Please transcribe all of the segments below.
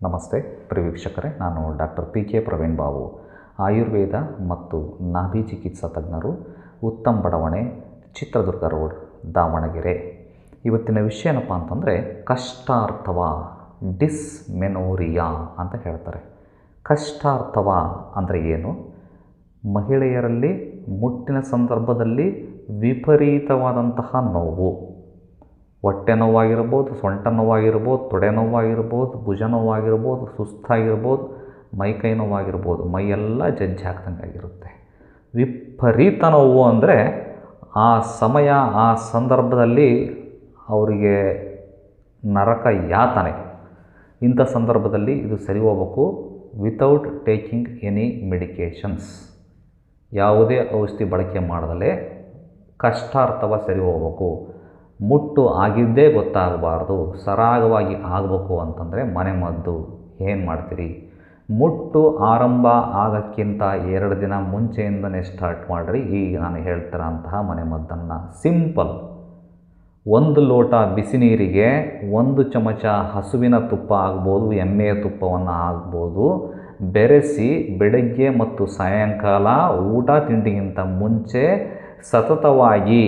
ನಮಸ್ತೆ ಪ್ರಿಯ ವೀಕ್ಷಕರೇ, ನಾನು ಡಾಕ್ಟರ್ PK ಪ್ರವೀಣ್ ಬಾಬು, ಆಯುರ್ವೇದ ಮತ್ತು ನಾಭಿ ಚಿಕಿತ್ಸಾ ತಜ್ಞರು, ಉತ್ತಮ್ ಬಡಾವಣೆ, ಚಿತ್ರದುರ್ಗ ರೋಡ್, ದಾವಣಗೆರೆ. ಇವತ್ತಿನ ವಿಷಯ ಏನಪ್ಪ ಅಂತಂದರೆ ಕಷ್ಟಾರ್ಥವ, ಡಿಸ್ಮೆನೋರಿಯಾ ಅಂತ ಹೇಳ್ತಾರೆ. ಕಷ್ಟಾರ್ಥವ ಅಂದರೆ ಏನು? ಮಹಿಳೆಯರಲ್ಲಿ ಮುಟ್ಟಿನ ಸಂದರ್ಭದಲ್ಲಿ ವಿಪರೀತವಾದಂತಹ ನೋವು, ಹೊಟ್ಟೆ ನೋವಾಗಿರ್ಬೋದು, ಸೊಂಟ ನೋವಾಗಿರ್ಬೋದು, ತೊಡೆ ನೋವಾಗಿರ್ಬೋದು, ಭುಜ ನೋವಾಗಿರ್ಬೋದು, ಸುಸ್ತಾಗಿರ್ಬೋದು, ಮೈಕೈ ನೋವಾಗಿರ್ಬೋದು, ಮೈಯೆಲ್ಲ ಜಜ್ಜಿ ಹಾಕ್ದಂಗಾಗಿರುತ್ತೆ. ವಿಪರೀತ ನೋವು ಅಂದರೆ ಆ ಸಮಯ ಆ ಸಂದರ್ಭದಲ್ಲಿ ಅವರಿಗೆ ನರಕ ಯಾತನೆ. ಇಂಥ ಸಂದರ್ಭದಲ್ಲಿ ಇದು ಸರಿ ಹೋಗಬೇಕು ವಿತೌಟ್ ಟೇಕಿಂಗ್ ಎನಿ ಮೆಡಿಕೇಷನ್ಸ್. ಯಾವುದೇ ಔಷಧಿ ಬಳಕೆ ಮಾಡದಲೇ ಕಷ್ಟಾರ್ಥವ ಸರಿ ಹೋಗಬೇಕು. ಮುಟ್ಟು ಆಗಿದ್ದೇ ಗೊತ್ತಾಗಬಾರ್ದು, ಸರಾಗವಾಗಿ ಆಗಬೇಕು ಅಂತಂದರೆ ಮನೆಮದ್ದು ಏನು ಮಾಡ್ತೀರಿ? ಮುಟ್ಟು ಆರಂಭ ಆಗೋಕ್ಕಿಂತ 2 ದಿನ ಮುಂಚೆಯಿಂದನೇ ಸ್ಟಾರ್ಟ್ ಮಾಡಿರಿ. ಈಗ ನಾನು ಹೇಳ್ತಿರೋಂತಹ ಮನೆಮದ್ದನ್ನು ಸಿಂಪಲ್. 1 ಲೋಟ ಬಿಸಿ ನೀರಿಗೆ 1 ಚಮಚ ಹಸುವಿನ ತುಪ್ಪ ಆಗ್ಬೋದು, ಎಮ್ಮೆಯ ತುಪ್ಪವನ್ನು ಆಗ್ಬೋದು, ಬೆರೆಸಿ ಬೆಳಗ್ಗೆ ಮತ್ತು ಸಾಯಂಕಾಲ ಊಟ ತಿಂಡಿಗಿಂತ ಮುಂಚೆ ಸತತವಾಗಿ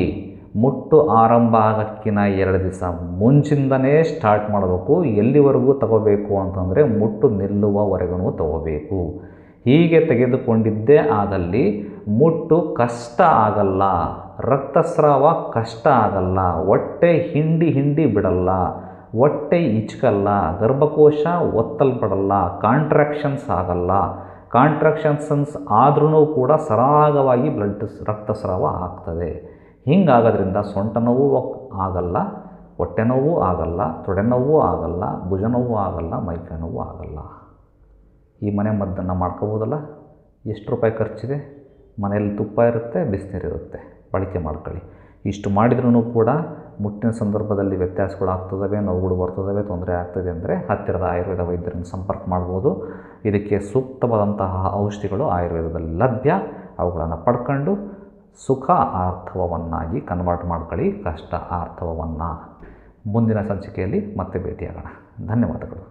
ಮುಟ್ಟು ಆರಂಭ ಆಗೋಕ್ಕಿಂತ 2 ದಿವಸ ಮುಂಚಿಂದನೇ ಸ್ಟಾರ್ಟ್ ಮಾಡಬೇಕು. ಎಲ್ಲಿವರೆಗೂ ತಗೋಬೇಕು ಅಂತಂದರೆ ಮುಟ್ಟು ನಿಲ್ಲುವವರೆಗೂ ತಗೋಬೇಕು. ಹೀಗೆ ತೆಗೆದುಕೊಂಡಿದ್ದೇ ಆದಲ್ಲಿ ಮುಟ್ಟು ಕಷ್ಟ ಆಗಲ್ಲ, ರಕ್ತಸ್ರಾವ ಕಷ್ಟ ಆಗಲ್ಲ, ಹೊಟ್ಟೆ ಹಿಂಡಿ ಬಿಡಲ್ಲ, ಹೊಟ್ಟೆ ಇಚ್ಕಲ್ಲ, ಗರ್ಭಕೋಶ ಒತ್ತಲ್ಪಡಲ್ಲ, ಕಾಂಟ್ರಾಕ್ಷನ್ಸ್ ಆಗಲ್ಲ. ಕಾಂಟ್ರಾಕ್ಷನ್ಸ್ ಆದ್ರೂ ಕೂಡ ಸರಾಗವಾಗಿ ರಕ್ತಸ್ರಾವ ಆಗ್ತದೆ. ಹೀಗಾಗೋದ್ರಿಂದ ಸೊಂಟ ನೋವು ಆಗಲ್ಲ, ಹೊಟ್ಟೆ ನೋವು ಆಗಲ್ಲ, ತೊಡೆ ನೋವು ಆಗಲ್ಲ, ಭುಜ ನೋವು ಆಗಲ್ಲ, ಮೈಕೈ ನೋವು ಆಗಲ್ಲ. ಈ ಮನೆ ಮದ್ದನ್ನು ಮಾಡ್ಕೋಬೋದಲ್ಲ. ಎಷ್ಟು ರೂಪಾಯಿ ಖರ್ಚಿದೆ? ಮನೆಯಲ್ಲಿ ತುಪ್ಪ ಇರುತ್ತೆ, ಬಿಸಿನೀರಿರುತ್ತೆ, ಬಳಕೆ ಮಾಡ್ಕೊಳ್ಳಿ. ಇಷ್ಟು ಮಾಡಿದ್ರೂ ಕೂಡ ಮುಟ್ಟಿನ ಸಂದರ್ಭದಲ್ಲಿ ವ್ಯತ್ಯಾಸಗಳು ಆಗ್ತದವೆ, ನೋವುಗಳು ಬರ್ತದವೆ, ತೊಂದರೆ ಆಗ್ತದೆ ಅಂದರೆ ಹತ್ತಿರದ ಆಯುರ್ವೇದ ವೈದ್ಯರನ್ನು ಸಂಪರ್ಕ ಮಾಡ್ಬೋದು. ಇದಕ್ಕೆ ಸೂಕ್ತವಾದಂತಹ ಔಷಧಿಗಳು ಆಯುರ್ವೇದದಲ್ಲಿ ಲಭ್ಯ. ಅವುಗಳನ್ನು ಪಡ್ಕೊಂಡು ಸುಖ ಆರ್ಥವವನ್ನಾಗಿ ಕನ್ವರ್ಟ್ ಮಾಡ್ಕೊಳ್ಳಿ, ಕಷ್ಟ ಆರ್ಥವವನ್ನು. ಮುಂದಿನ ಸಂಚಿಕೆಯಲ್ಲಿ ಮತ್ತೆ ಭೇಟಿಯಾಗೋಣ. ಧನ್ಯವಾದಗಳು.